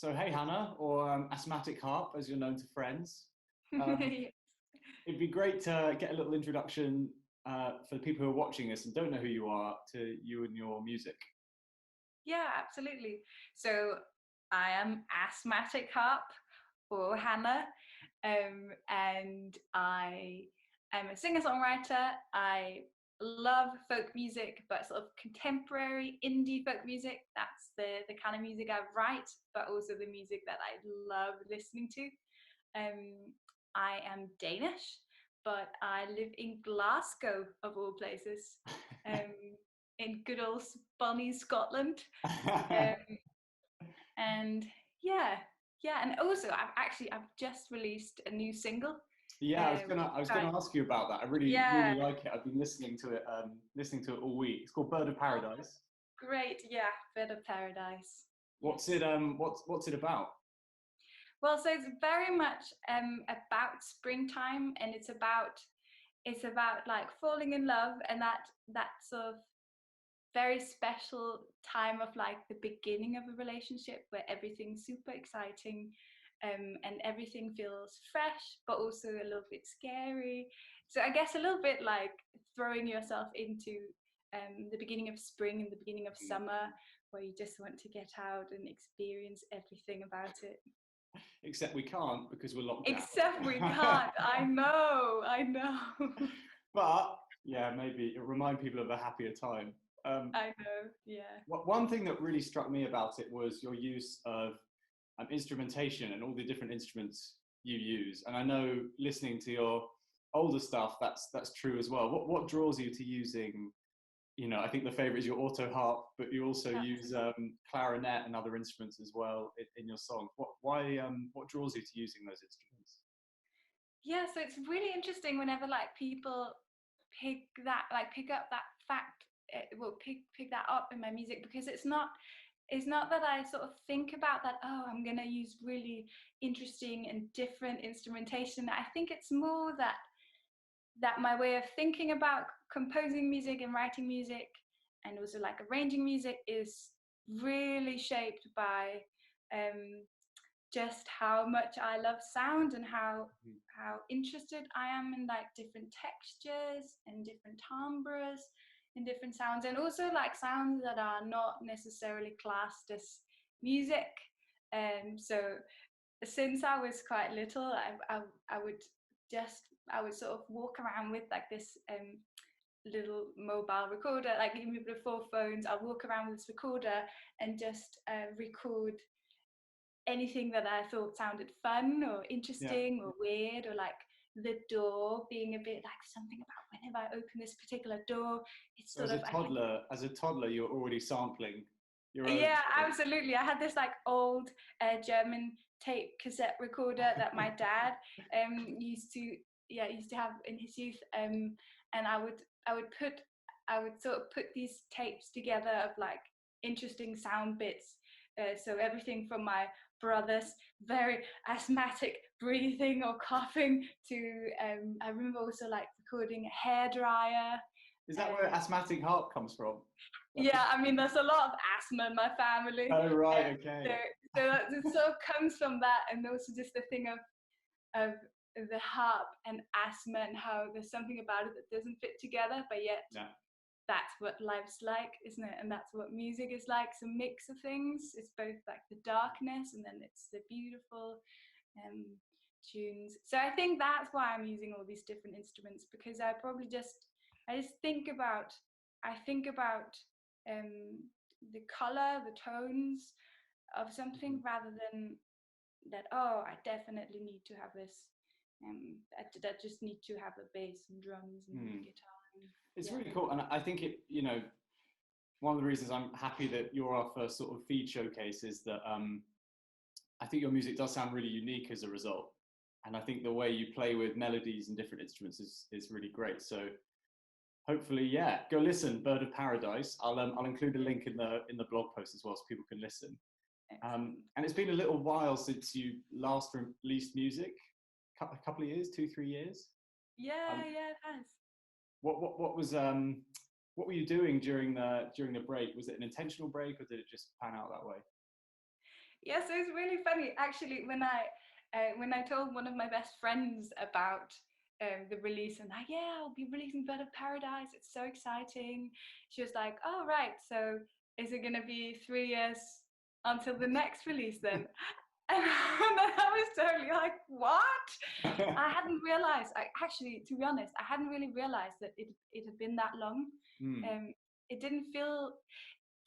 So, hey, Hannah, or Asthmatic Harp, as you're known to friends. Um, it'd be great to get a little introduction for the people who are watching us and don't know who you are to you and your music. Yeah, absolutely. So I am Asthmatic Harp or Hannah, and I am a singer-songwriter. I love folk music, but sort of contemporary indie folk music. That's the kind of music I write, but also the music that I love listening to. I am Danish, but I live in Glasgow, of all places, in good old Bonnie, Scotland. Um, and yeah, yeah, and also I've just released a new single. Yeah, I was So gonna ask you about that. I really yeah, really like it. I've been listening to it all week. It's called Bird of oh, Paradise. great, yeah, Bit of Paradise. What's Yes. it what's it about? Well, so it's very much about springtime, and it's about like falling in love, and that sort of very special time of like the beginning of a relationship where everything's super exciting, and everything feels fresh but also a little bit scary. So I guess a little bit like throwing yourself into the beginning of spring and the beginning of summer, where you just want to get out and experience everything about it. Except we can't because we're locked Except we down. can't. I know. But yeah, maybe it'll remind people of a happier time. Um, I know, yeah. One thing that really struck me about it was your use of instrumentation and all the different instruments you use. And I know listening to your older stuff, that's true as well. What draws you to using? You know, I think the favorite is your auto harp, but you also use Absolutely. clarinet and other instruments as well in your songs. What draws you to using those instruments? Yeah, so it's really interesting whenever like people pick up that fact, pick that up in my music, because it's not that I sort of think about that, oh, I'm gonna use really interesting and different instrumentation. I think it's more that my way of thinking about composing music and writing music and also like arranging music is really shaped by um, just how much I love sound, and how interested I am in like different textures and different timbres and different sounds, and also like sounds that are not necessarily classed as music. So since I was quite little, I would just I would sort of walk around with like this little mobile recorder, like even before phones. I'll walk around with this recorder and just record anything that I thought sounded fun or Yeah. interesting or weird, or like the door being a bit like something about whenever I open this particular door, it's So sort of I can. as a toddler, you're already sampling your own Yeah, sort of. absolutely. I had this like old German tape cassette recorder that my dad used to have in his youth, and I would sort of put these tapes together of like interesting sound bits. So everything from my brother's very asthmatic breathing or coughing to I remember also like recording a hairdryer. Is that where Um, asthmatic harp comes from? That's a, yeah, I mean, there's a lot of asthma in my family. oh Uh, right, so, okay. it sort of comes from that, and also just the thing of the harp and asthma, and how there's something about it that doesn't fit together, but yet Yeah. that's what life's like, isn't it? And that's what music is like. It's a mix of things. It's both like the darkness, and then it's the beautiful um, tunes. So I think that's why I'm using all these different instruments, because I just think about um, the color, the tones of something, Mhm. rather than that. Oh, I definitely need to have this. I just need to have a bass and drums and Hmm. guitar. And, It's yeah. really cool, and I think one of the reasons I'm happy that you're our first sort of feed showcase is that I think your music does sound really unique as a result, and I think the way you play with melodies and different instruments is really great. So hopefully, yeah, go listen, Bird of Paradise. I'll include a link in the blog post as well, so people can listen. Excellent. And it's been a little while since you last released music, a couple of years, 2 3 years. Yeah, Um, yeah, it has. what were you doing during the break? Was it an intentional break, or did it just pan out that way? Yeah, so it's really funny actually when I told one of my best friends about the release and like, yeah, I'll be releasing Bird of Paradise. It's so exciting. She was like, oh right, so is it gonna be 3 years until the next release then? And then I was totally like, what? I hadn't realized. I actually, to be honest, I hadn't really realized that it had been that long. Mm. It didn't feel,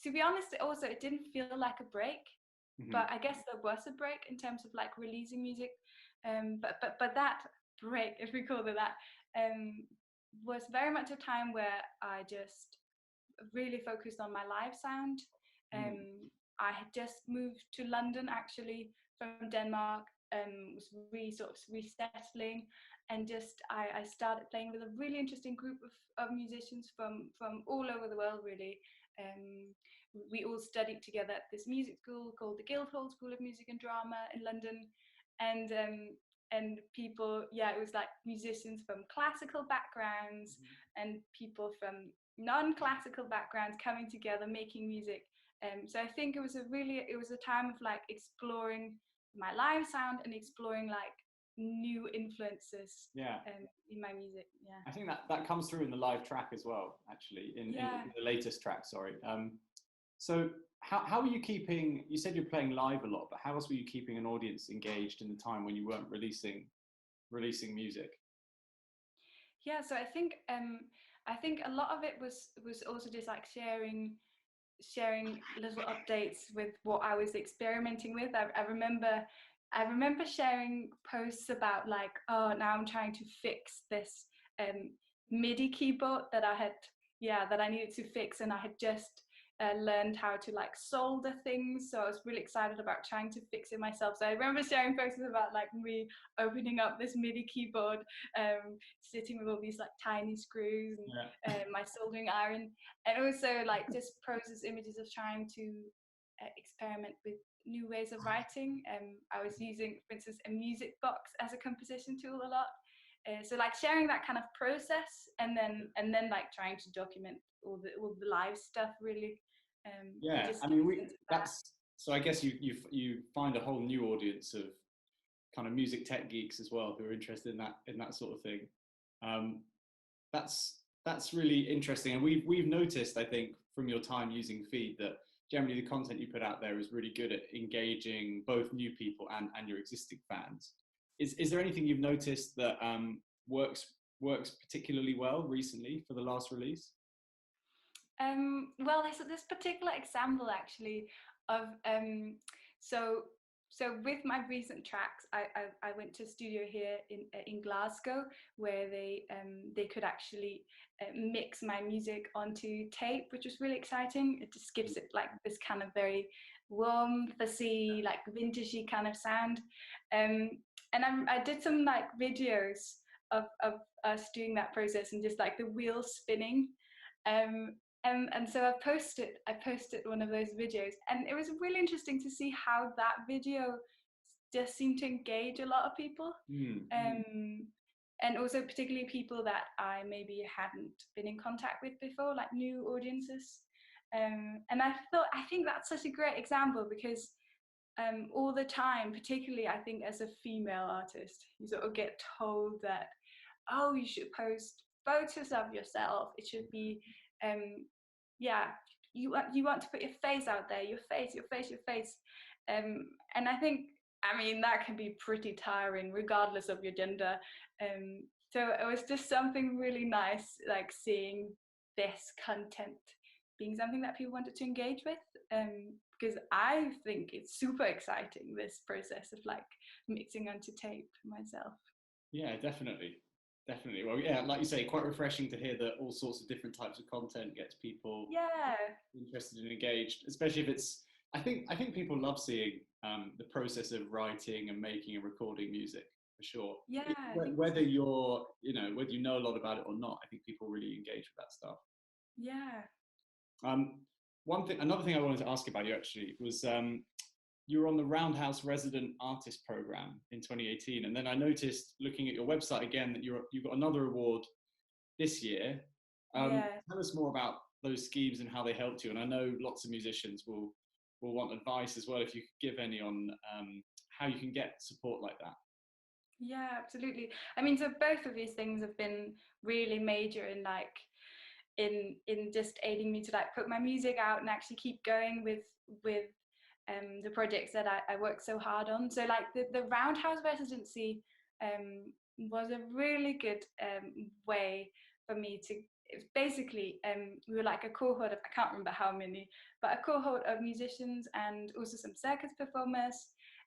to be honest, also it didn't feel like a break. Mm-hmm. But I guess there was a break in terms of like releasing music. But that break, if we call it that, was very much a time where I just really focused on my live sound. I had just moved to London actually from Denmark, was really sort of resettling, and just I started playing with a really interesting group of musicians from all over the world really. We all studied together at this music school called the Guildhall School of Music and Drama in London, and people, yeah, it was like musicians from classical backgrounds and people from non-classical backgrounds coming together making music. So I think it was a time of like exploring my live sound and exploring like new influences in my music. Yeah, I think that comes through in the live track as well, actually, in the latest track, sorry. So how were you keeping, you said you're playing live a lot, but how else were you keeping an audience engaged in the time when you weren't releasing music? Yeah, so I think a lot of it was also just like sharing little updates with what I was experimenting with. I remember sharing posts about like, oh, now I'm trying to fix this MIDI keyboard that I needed to fix, and I had just learned how to like solder things, so I was really excited about trying to fix it myself. So I remember sharing posts about like me opening up this MIDI keyboard, sitting with all these like tiny screws and my soldering iron, and also like just process images of trying to experiment with new ways of writing. I was using, for instance, a music box as a composition tool a lot. So like sharing that kind of process, and then like trying to document all the live stuff really. Yeah, I mean, so I guess you find a whole new audience of kind of music tech geeks as well who are interested in that sort of thing. That's really interesting, and we've noticed, I think, from your time using Feed, that generally the content you put out there is really good at engaging both new people and your existing fans. Is there anything you've noticed that works particularly well recently for the last release? Well, there's this particular example actually of so with my recent tracks, I went to a studio here in Glasgow where they could actually mix my music onto tape, which was really exciting. It just gives it like this kind of very warm, fussy, like vintagey kind of sound. And I did some like videos of us doing that process and just like the wheels spinning. And so I posted one of those videos, and it was really interesting to see how that video just seemed to engage a lot of people. And also particularly people that I maybe hadn't been in contact with before, like new audiences. And I think that's such a great example because all the time, particularly I think as a female artist, you sort of get told that, oh, you should post photos of yourself. It should be you want to put your face out there, your face. And I think, I mean, that can be pretty tiring regardless of your gender. So it was just something really nice, like seeing this content being something that people wanted to engage with, because I think it's super exciting, this process of like mixing onto tape myself. Yeah, definitely. Well, yeah, like you say, quite refreshing to hear that all sorts of different types of content gets people interested and engaged, especially if it's, I think people love seeing the process of writing and making and recording music, for sure. Yeah. Whether you're, whether you know a lot about it or not, I think people really engage with that stuff. Yeah. Another thing I wanted to ask about you actually was, you were on the Roundhouse Resident Artist Program in 2018, and then I noticed, looking at your website again, that you've got another award this year. Tell us more about those schemes and how they helped you. And I know lots of musicians will will want advice as well, if you could give any on how you can get support like that. Yeah, absolutely. I mean, so both of these things have been really major in like in just aiding me to like put my music out and actually keep going with the projects that I work so hard on. So like the Roundhouse residency was a really good way for me to, it's basically we were like a cohort of, I can't remember how many, but a cohort of musicians and also some circus performers,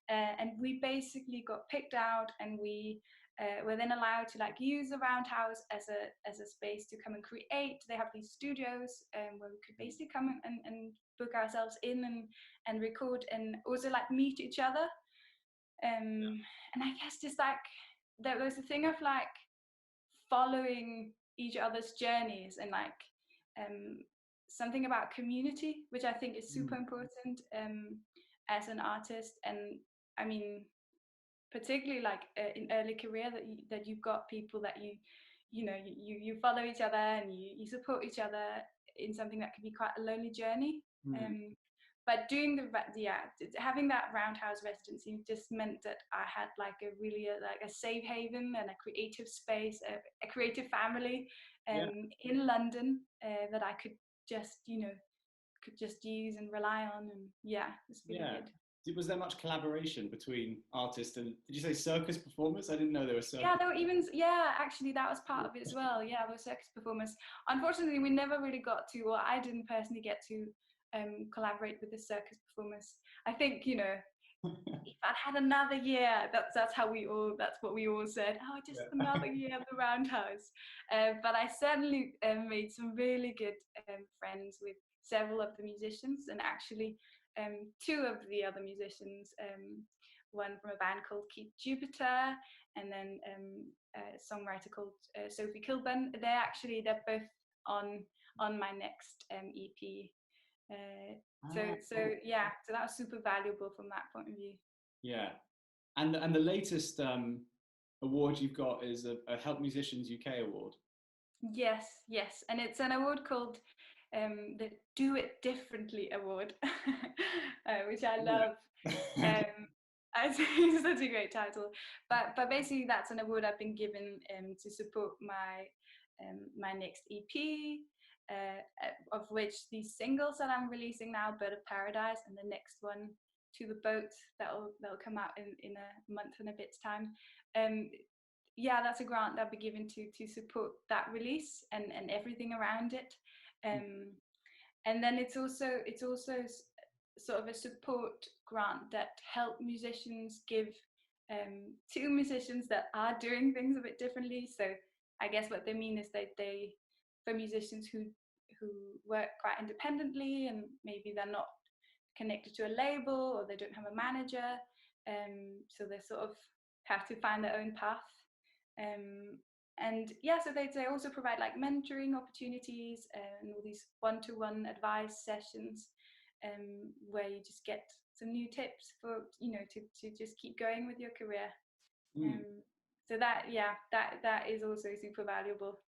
and we basically got picked out, and we were then allowed to like use the Roundhouse as a space to come and create. They have these studios where we could basically come and book ourselves in and record and also like meet each other. And I guess just like there was a thing of like following each other's journeys and like something about community, which I think is super important as an artist. And I mean, particularly like in early career, that you've got people that you follow each other and you support each other in something that can be quite a lonely journey. But doing having that Roundhouse residency just meant that I had like a really like a safe haven and a creative space, a creative family in London that I could just use and rely on, and it's really good. Was there much collaboration between artists and, did you say circus performers? I didn't know there were circus. Yeah, there were even, actually that was part of it as well. Yeah, there were circus performers. Unfortunately, we never really got to, or I didn't personally get to collaborate with the circus performers. I think, if I'd had another year, that's what we all said. Oh, just another year at the Roundhouse. But I certainly made some really good friends with several of the musicians, and actually two of the other musicians, one from a band called Keep Jupiter, and then a songwriter called Sophie Kilburn. They're both on my next EP. So that was super valuable from that point of view. Yeah, and the latest award you've got is a Help Musicians UK award. Yes, and it's an award called the Do It Differently Award, which I love. It's such a great title, but basically that's an award I've been given to support my next EP, of which these singles that I'm releasing now, Bird of Paradise, and the next one, To the Boat, that'll come out in a month and a bit's time. That's a grant that'll be given to support that release and everything around it. And then it's also sort of a support grant that help musicians give to musicians that are doing things a bit differently. So I guess what they mean is that they for musicians who work quite independently, and maybe they're not connected to a label, or they don't have a manager, so they sort of have to find their own path. So they also provide like mentoring opportunities and all these one-to-one advice sessions, where you just get some new tips for to just keep going with your career. So that is also super valuable.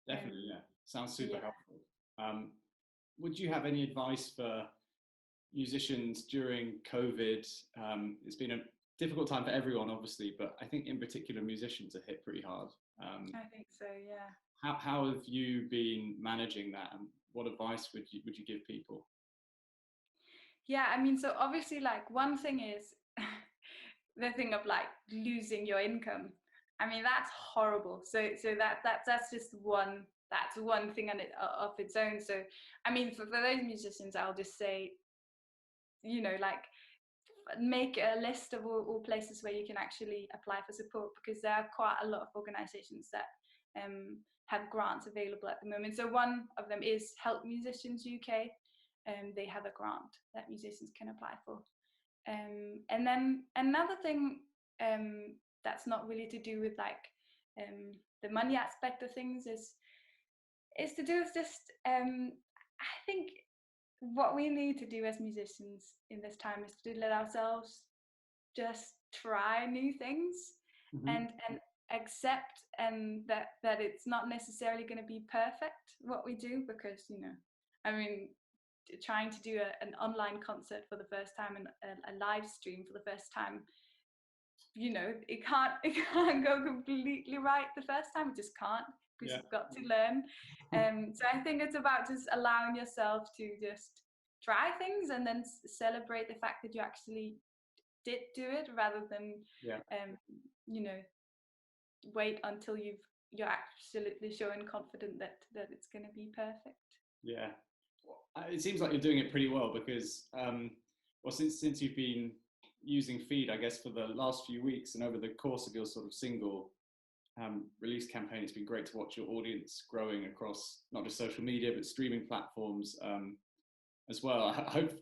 Definitely, sounds super helpful. Would you have any advice for musicians during COVID? It's been a difficult time for everyone, obviously, but I think in particular musicians are hit pretty hard. I think so, yeah. How have you been managing that, and what advice would you give people? Yeah, I mean, so obviously, like, one thing is the thing of like losing your income. I mean, that's horrible. So that's just one thing on it of its own. So I mean, for those musicians, I'll just say, like, make a list of all places where you can actually apply for support, because there are quite a lot of organizations that have grants available at the moment. So one of them is Help Musicians UK. They have a grant that musicians can apply for. And then another thing that's not really to do with like the money aspect of things is to do with just I think what we need to do as musicians in this time is to let ourselves just try new things, and accept that it's not necessarily going to be perfect what we do, because I mean, trying to do an online concert for the first time and a live stream for the first time, you know, it can't go completely right the first time. It just can't, because you've got to learn. So I think it's about just allowing yourself to just try things and then celebrate the fact that you actually did do it, rather than you know, wait until you're absolutely sure and confident that it's going to be perfect. Yeah, it seems like you're doing it pretty well, because well, since you've been using Feed, I guess, for the last few weeks, and over the course of your sort of single release campaign, it's been great to watch your audience growing across not just social media but streaming platforms as well.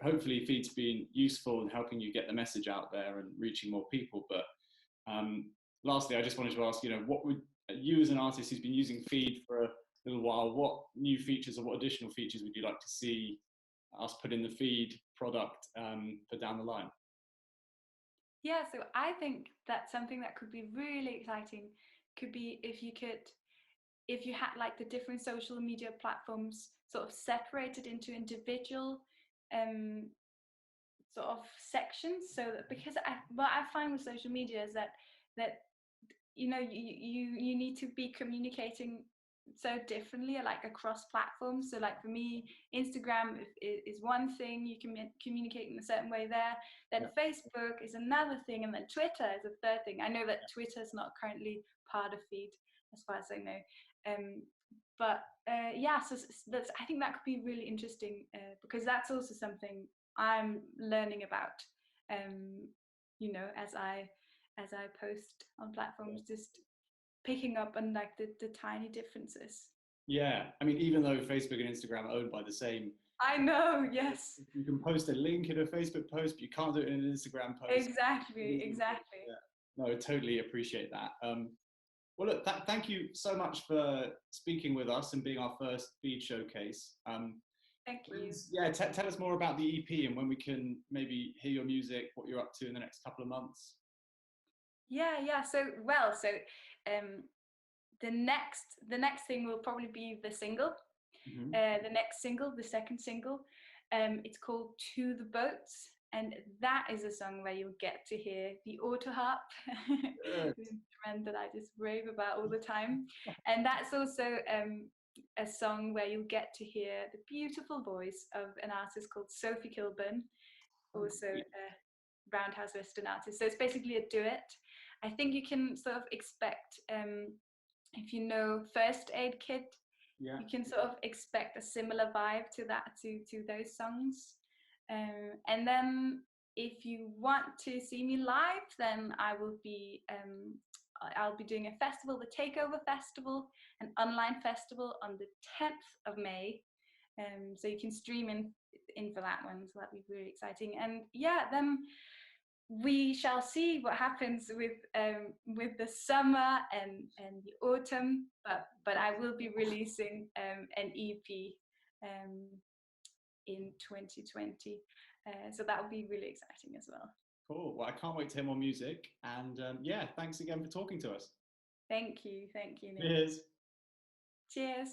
Hopefully Feed's been useful in helping you get the message out there and reaching more people. But lastly, I just wanted to ask, you know, what would you, as an artist who's been using Feed for a little while, what new features or what additional features would you like to see us put in the Feed product for down the line? Yeah, so I think that something that could be really exciting could be if you had like the different social media platforms sort of separated into individual sort of sections, so that, because what I find with social media is that you know, you need to be communicating so differently, like across platforms. So like for me, Instagram is one thing, you can communicate in a certain way there, then Facebook is another thing, and then Twitter is a third thing. I know that Twitter is not currently part of Feed, as far as I know, but yeah, so that's, I think that could be really interesting, because that's also something I'm learning about, you know, as I post on platforms, just picking up on like the tiny differences. Yeah, I mean, even though Facebook and Instagram are owned by the same, I know, yes. You can post a link in a Facebook post, but you can't do it in an Instagram post. Exactly. Yeah. No, I totally appreciate that. Well, look, thank you so much for speaking with us and being our first Feed showcase. Thank you. Yeah, tell us more about the EP and when we can maybe hear your music, what you're up to in the next couple of months. Yeah. So the next thing will probably be the single. Mm-hmm. The next single, the second single, it's called To the Boats, and that is a song where you'll get to hear the autoharp, the instrument that I just rave about all the time. And that's also a song where you'll get to hear the beautiful voice of an artist called Sophie Kilburn, also a Roundhouse Western artist. So it's basically a duet. I think you can sort of expect, if you know First Aid Kit, you can sort of expect a similar vibe to that, to those songs. And then if you want to see me live, then I'll be doing a festival, the Takeover Festival, an online festival on the 10th of May. So you can stream in for that one, so that'd be really exciting. And yeah, then we shall see what happens with the summer and the autumn, but I will be releasing an EP in 2020, so that will be really exciting as well. Cool. Well, I can't wait to hear more music, and yeah, thanks again for talking to us. Thank you, Nick. Cheers. Cheers.